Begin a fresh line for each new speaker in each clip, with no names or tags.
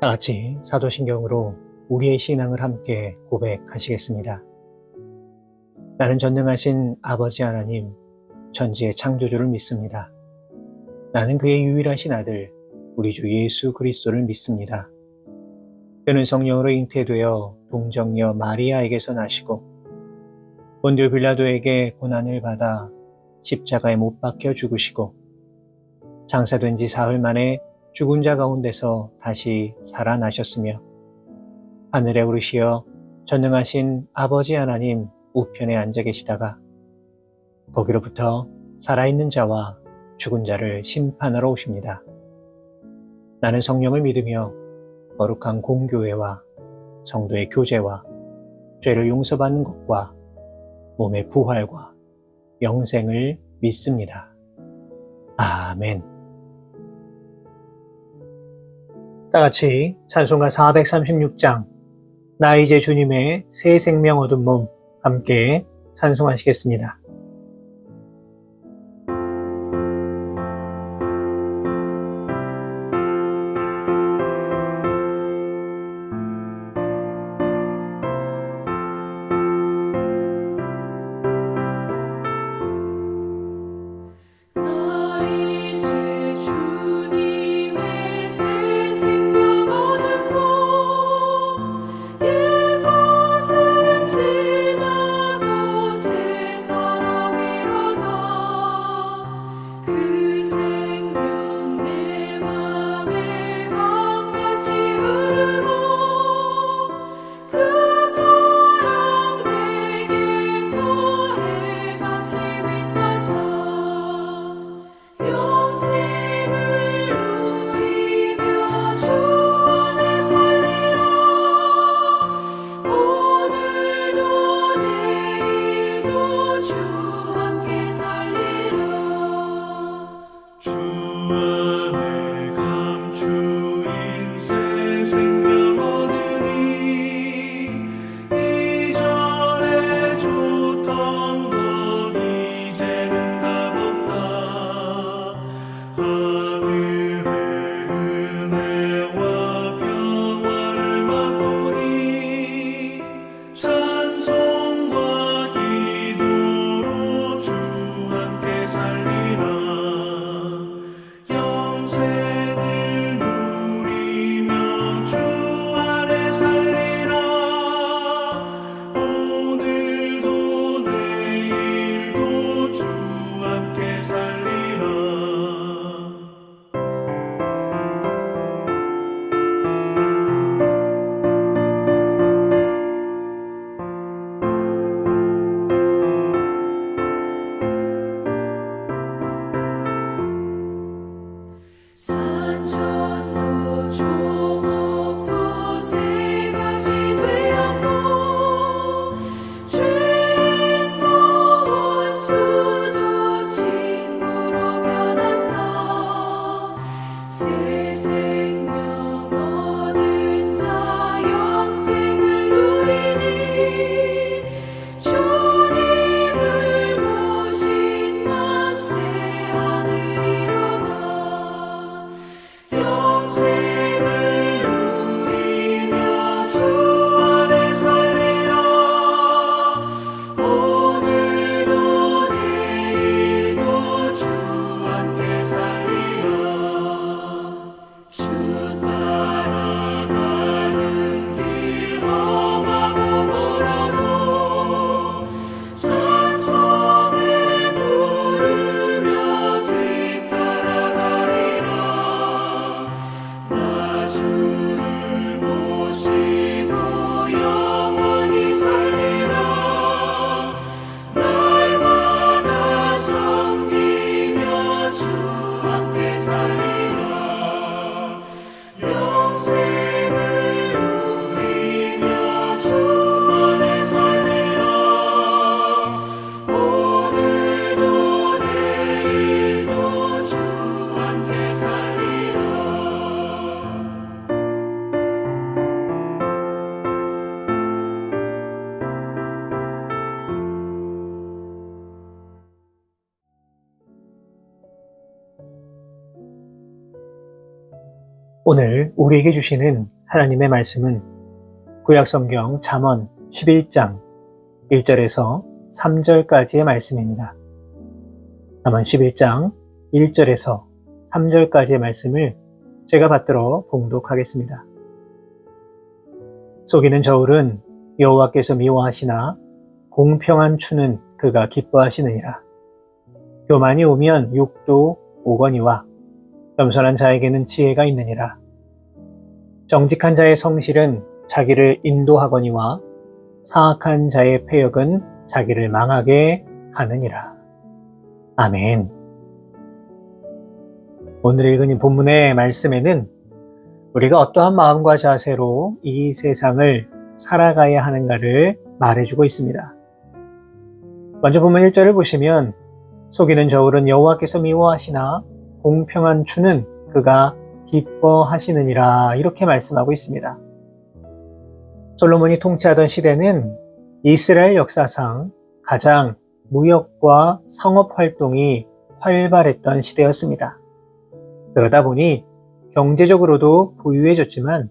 다 같이 사도신경으로 우리의 신앙을 함께 고백하시겠습니다. 나는 전능하신 아버지 하나님, 천지의 창조주를 믿습니다. 나는 그의 유일하신 아들, 우리 주 예수 그리스도를 믿습니다. 그는 성령으로 잉태되어 동정녀 마리아에게서 나시고 본디오 빌라도에게 고난을 받아 십자가에 못 박혀 죽으시고 장사된 지 사흘 만에 죽은 자 가운데서 다시 살아나셨으며 하늘에 오르시어 전능하신 아버지 하나님 우편에 앉아 계시다가 거기로부터 살아있는 자와 죽은 자를 심판하러 오십니다. 나는 성령을 믿으며 거룩한 공교회와 성도의 교제와 죄를 용서받는 것과 몸의 부활과 영생을 믿습니다. 아멘. 다 같이 찬송가 436장 나 이제 주님의 새 생명 얻은 몸 함께 찬송하시겠습니다. 오늘 우리에게 주시는 하나님의 말씀은 구약성경 잠언 11장 1절에서 3절까지의 말씀입니다. 잠언 11장 1절에서 3절까지의 말씀을 제가 받들어 봉독하겠습니다. 속이는 저울은 여호와께서 미워하시나 공평한 추는 그가 기뻐하시느니라. 교만이 오면 욕도 오거니와 겸손한 자에게는 지혜가 있느니라. 정직한 자의 성실은 자기를 인도하거니와 사악한 자의 패역은 자기를 망하게 하느니라. 아멘. 오늘 읽은 이 본문의 말씀에는 우리가 어떠한 마음과 자세로 이 세상을 살아가야 하는가를 말해주고 있습니다. 먼저 본문 1절을 보시면 속이는 저울은 여호와께서 미워하시나 공평한 추는 그가 기뻐하시느니라 이렇게 말씀하고 있습니다. 솔로몬이 통치하던 시대는 이스라엘 역사상 가장 무역과 상업 활동이 활발했던 시대였습니다. 그러다 보니 경제적으로도 부유해졌지만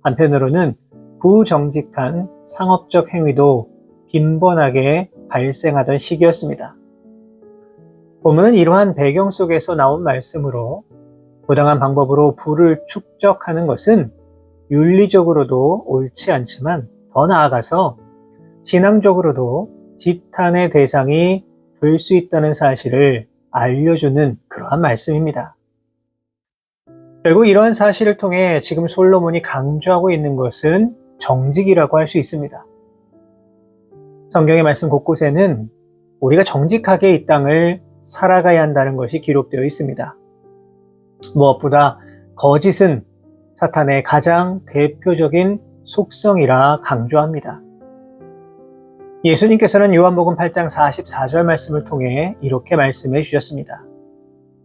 한편으로는 부정직한 상업적 행위도 빈번하게 발생하던 시기였습니다. 본문은 이러한 배경 속에서 나온 말씀으로 부당한 방법으로 부를 축적하는 것은 윤리적으로도 옳지 않지만 더 나아가서 신앙적으로도 지탄의 대상이 될 수 있다는 사실을 알려주는 그러한 말씀입니다. 결국 이러한 사실을 통해 지금 솔로몬이 강조하고 있는 것은 정직이라고 할 수 있습니다. 성경의 말씀 곳곳에는 우리가 정직하게 이 땅을 살아가야 한다는 것이 기록되어 있습니다. 무엇보다 거짓은 사탄의 가장 대표적인 속성이라 강조합니다. 예수님께서는 요한복음 8장 44절 말씀을 통해 이렇게 말씀해 주셨습니다.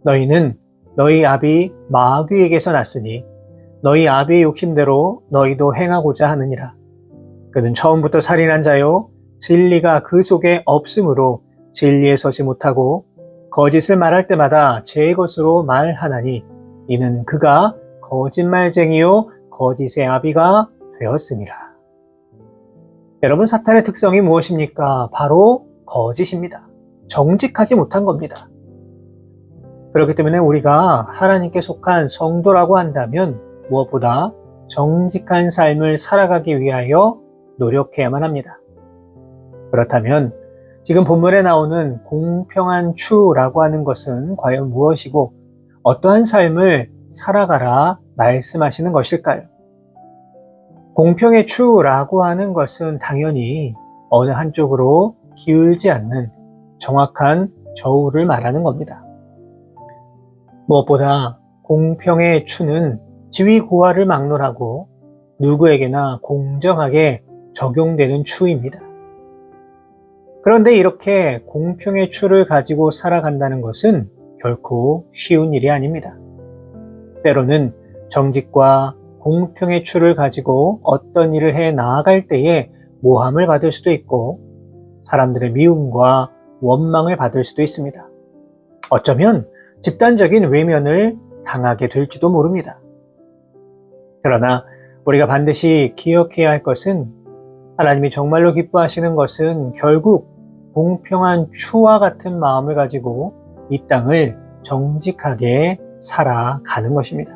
너희는 너희 아비 마귀에게서 났으니 너희 아비의 욕심대로 너희도 행하고자 하느니라. 그는 처음부터 살인한 자요 진리가 그 속에 없으므로 진리에 서지 못하고 거짓을 말할 때마다 제 것으로 말하나니 이는 그가 거짓말쟁이요 거짓의 아비가 되었음이라. 여러분, 사탄의 특성이 무엇입니까? 바로 거짓입니다. 정직하지 못한 겁니다. 그렇기 때문에 우리가 하나님께 속한 성도라고 한다면 무엇보다 정직한 삶을 살아가기 위하여 노력해야만 합니다. 그렇다면 지금 본문에 나오는 공평한 추라고 하는 것은 과연 무엇이고 어떠한 삶을 살아가라 말씀하시는 것일까요? 공평의 추라고 하는 것은 당연히 어느 한쪽으로 기울지 않는 정확한 저울을 말하는 겁니다. 무엇보다 공평의 추는 지위 고하를 막론하고 누구에게나 공정하게 적용되는 추입니다. 그런데 이렇게 공평의 추를 가지고 살아간다는 것은 결코 쉬운 일이 아닙니다. 때로는 정직과 공평의 추를 가지고 어떤 일을 해 나아갈 때에 모함을 받을 수도 있고 사람들의 미움과 원망을 받을 수도 있습니다. 어쩌면 집단적인 외면을 당하게 될지도 모릅니다. 그러나 우리가 반드시 기억해야 할 것은 하나님이 정말로 기뻐하시는 것은 결국 공평한 추와 같은 마음을 가지고 이 땅을 정직하게 살아가는 것입니다.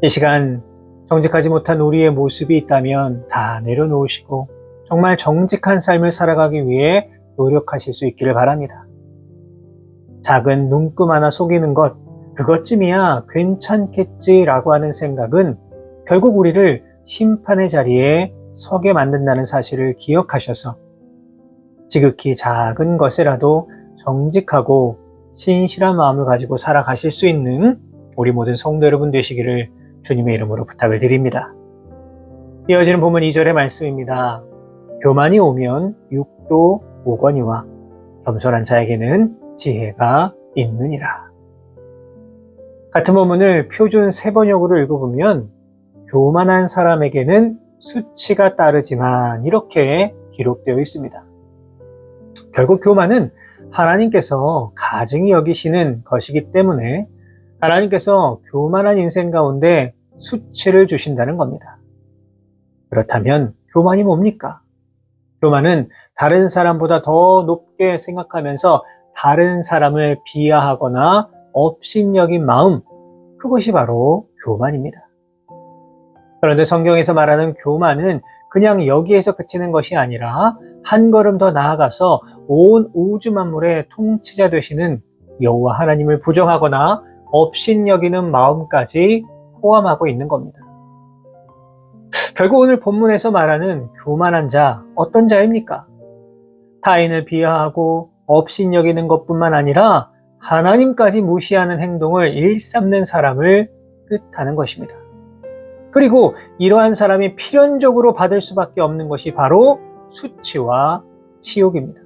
이 시간 정직하지 못한 우리의 모습이 있다면 다 내려놓으시고 정말 정직한 삶을 살아가기 위해 노력하실 수 있기를 바랍니다. 작은 눈금 하나 속이는 것, 그것쯤이야 괜찮겠지라고 하는 생각은 결국 우리를 심판의 자리에 서게 만든다는 사실을 기억하셔서 지극히 작은 것이라도 정직하고 신실한 마음을 가지고 살아가실 수 있는 우리 모든 성도 여러분 되시기를 주님의 이름으로 부탁을 드립니다. 이어지는 본문 2절의 말씀입니다. 교만이 오면 육도 오거니와 겸손한 자에게는 지혜가 있느니라. 같은 본문을 표준 세번역으로 읽어보면 교만한 사람에게는 수치가 따르지만 이렇게 기록되어 있습니다. 결국 교만은 하나님께서 가증히 여기시는 것이기 때문에 하나님께서 교만한 인생 가운데 수치를 주신다는 겁니다. 그렇다면 교만이 뭡니까? 교만은 다른 사람보다 더 높게 생각하면서 다른 사람을 비하하거나 업신여긴 마음, 그것이 바로 교만입니다. 그런데 성경에서 말하는 교만은 그냥 여기에서 그치는 것이 아니라 한 걸음 더 나아가서 온 우주 만물의 통치자 되시는 여호와 하나님을 부정하거나 업신여기는 마음까지 포함하고 있는 겁니다. 결국 오늘 본문에서 말하는 교만한 자, 어떤 자입니까? 타인을 비하하고 업신여기는 것뿐만 아니라 하나님까지 무시하는 행동을 일삼는 사람을 뜻하는 것입니다. 그리고 이러한 사람이 필연적으로 받을 수밖에 없는 것이 바로 수치와 치욕입니다.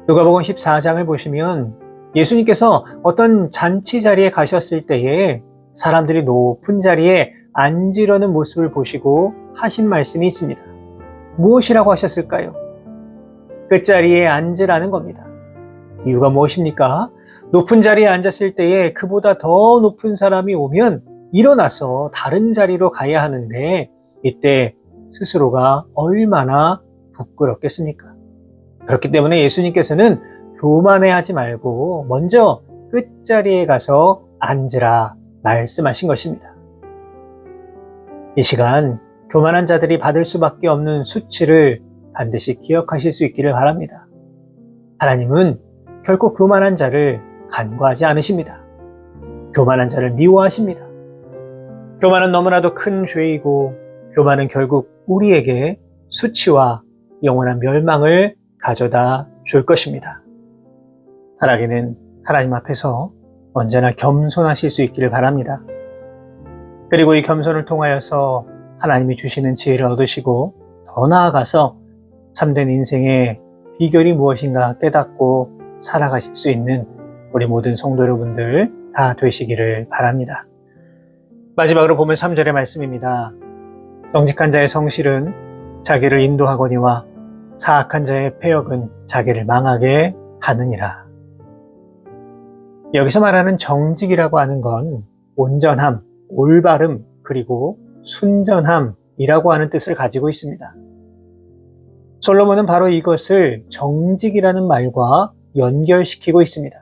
누가복음 14장을 보시면 예수님께서 어떤 잔치 자리에 가셨을 때에 사람들이 높은 자리에 앉으려는 모습을 보시고 하신 말씀이 있습니다. 무엇이라고 하셨을까요? 끝자리에 앉으라는 겁니다. 이유가 무엇입니까? 높은 자리에 앉았을 때에 그보다 더 높은 사람이 오면 일어나서 다른 자리로 가야 하는데 이때 스스로가 얼마나 부끄럽겠습니까? 그렇기 때문에 예수님께서는 교만해하지 말고 먼저 끝자리에 가서 앉으라 말씀하신 것입니다. 이 시간 교만한 자들이 받을 수밖에 없는 수치를 반드시 기억하실 수 있기를 바랍니다. 하나님은 결코 교만한 자를 간과하지 않으십니다. 교만한 자를 미워하십니다. 교만은 너무나도 큰 죄이고 교만은 결국 우리에게 수치와 영원한 멸망을 가져다 줄 것입니다. 바라기는 하나님 앞에서 언제나 겸손하실 수 있기를 바랍니다. 그리고 이 겸손을 통하여서 하나님이 주시는 지혜를 얻으시고 더 나아가서 참된 인생의 비결이 무엇인가 깨닫고 살아가실 수 있는 우리 모든 성도 여러분들 다 되시기를 바랍니다. 마지막으로 보면 3절의 말씀입니다. 정직한 자의 성실은 자기를 인도하거니와 사악한 자의 패역은 자기를 망하게 하느니라. 여기서 말하는 정직이라고 하는 건 온전함, 올바름, 그리고 순전함이라고 하는 뜻을 가지고 있습니다. 솔로몬은 바로 이것을 정직이라는 말과 연결시키고 있습니다.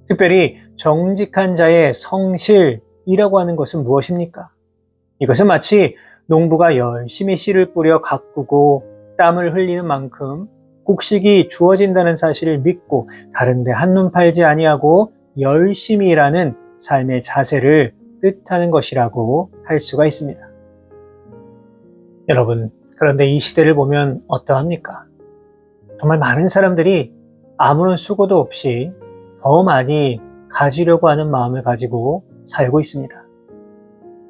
특별히 정직한 자의 성실이라고 하는 것은 무엇입니까? 이것은 마치 농부가 열심히 씨를 뿌려 가꾸고 땀을 흘리는 만큼 곡식이 주어진다는 사실을 믿고 다른 데 한눈 팔지 아니하고 열심히 일하는 삶의 자세를 뜻하는 것이라고 할 수가 있습니다. 여러분, 그런데 이 시대를 보면 어떠합니까? 정말 많은 사람들이 아무런 수고도 없이 더 많이 가지려고 하는 마음을 가지고 살고 있습니다.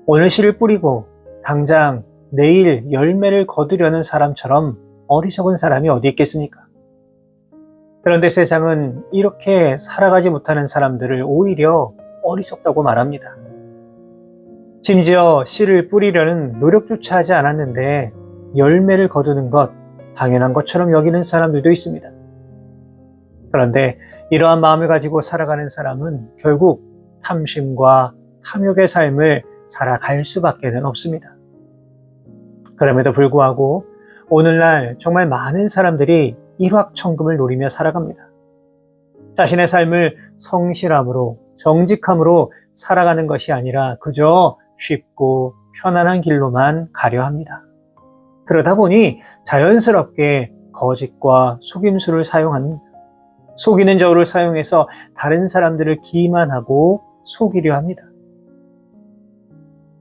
오늘 씨를 뿌리고 당장 내일 열매를 거두려는 사람처럼 어리석은 사람이 어디 있겠습니까? 그런데 세상은 이렇게 살아가지 못하는 사람들을 오히려 어리석다고 말합니다. 심지어 씨를 뿌리려는 노력조차 하지 않았는데 열매를 거두는 것 당연한 것처럼 여기는 사람들도 있습니다. 그런데 이러한 마음을 가지고 살아가는 사람은 결국 탐심과 탐욕의 삶을 살아갈 수밖에 없습니다. 그럼에도 불구하고 오늘날 정말 많은 사람들이 일확천금을 노리며 살아갑니다. 자신의 삶을 성실함으로 정직함으로 살아가는 것이 아니라 그저 쉽고 편안한 길로만 가려 합니다. 그러다 보니 자연스럽게 거짓과 속임수를 사용합니다. 속이는 저울을 사용해서 다른 사람들을 기만하고 속이려 합니다.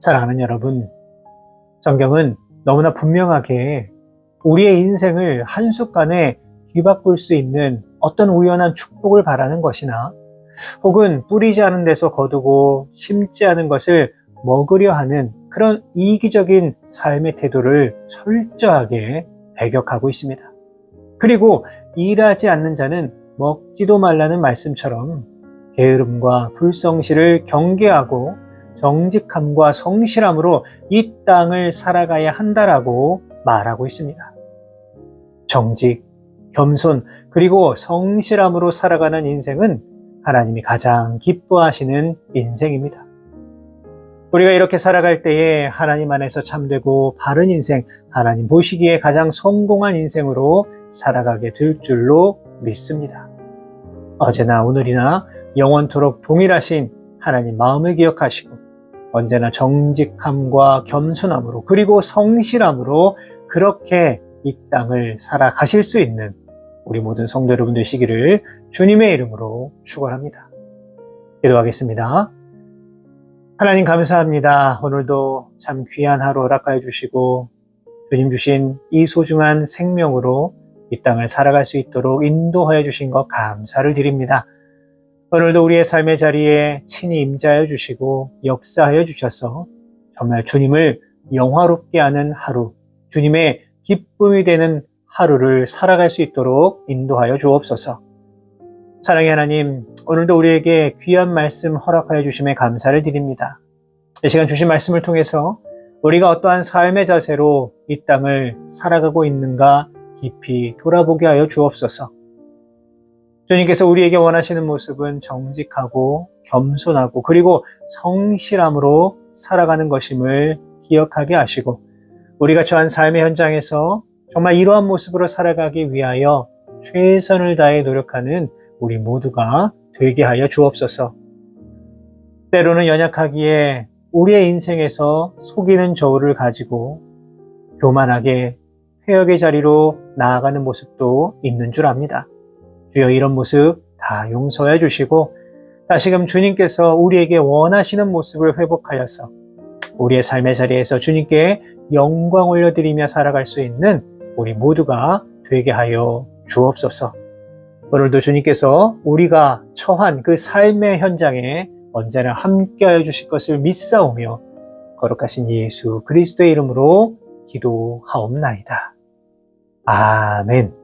사랑하는 여러분, 성경은 너무나 분명하게 우리의 인생을 한순간에 뒤바꿀 수 있는 어떤 우연한 축복을 바라는 것이나 혹은 뿌리지 않은 데서 거두고 심지 않은 것을 먹으려 하는 그런 이기적인 삶의 태도를 철저하게 배격하고 있습니다. 그리고 일하지 않는 자는 먹지도 말라는 말씀처럼 게으름과 불성실을 경계하고 정직함과 성실함으로 이 땅을 살아가야 한다라고 말하고 있습니다. 정직, 겸손, 그리고 성실함으로 살아가는 인생은 하나님이 가장 기뻐하시는 인생입니다. 우리가 이렇게 살아갈 때에 하나님 안에서 참되고 바른 인생, 하나님 보시기에 가장 성공한 인생으로 살아가게 될 줄로 믿습니다. 어제나 오늘이나 영원토록 동일하신 하나님 마음을 기억하시고 언제나 정직함과 겸손함으로 그리고 성실함으로 그렇게 이 땅을 살아가실 수 있는 우리 모든 성도 여러분 되시기를 주님의 이름으로 축원합니다. 기도하겠습니다. 하나님 감사합니다. 오늘도 참 귀한 하루 허락하여 주시고 주님 주신 이 소중한 생명으로 이 땅을 살아갈 수 있도록 인도하여 주신 것 감사를 드립니다. 오늘도 우리의 삶의 자리에 친히 임재하여 주시고 역사하여 주셔서 정말 주님을 영화롭게 하는 하루, 주님의 기쁨이 되는 하루를 살아갈 수 있도록 인도하여 주옵소서. 사랑의 하나님, 오늘도 우리에게 귀한 말씀 허락하여 주심에 감사를 드립니다. 이 시간 주신 말씀을 통해서 우리가 어떠한 삶의 자세로 이 땅을 살아가고 있는가 깊이 돌아보게 하여 주옵소서. 주님께서 우리에게 원하시는 모습은 정직하고 겸손하고 그리고 성실함으로 살아가는 것임을 기억하게 하시고 우리가 처한 삶의 현장에서 정말 이러한 모습으로 살아가기 위하여 최선을 다해 노력하는 우리 모두가 되게 하여 주옵소서. 때로는 연약하기에 우리의 인생에서 속이는 저울을 가지고 교만하게 회역의 자리로 나아가는 모습도 있는 줄 압니다. 주여 이런 모습 다 용서해 주시고 다시금 주님께서 우리에게 원하시는 모습을 회복하여서 우리의 삶의 자리에서 주님께 영광 올려드리며 살아갈 수 있는 우리 모두가 되게 하여 주옵소서. 오늘도 주님께서 우리가 처한 그 삶의 현장에 언제나 함께하여 주실 것을 믿사오며 거룩하신 예수 그리스도의 이름으로 기도하옵나이다. 아멘.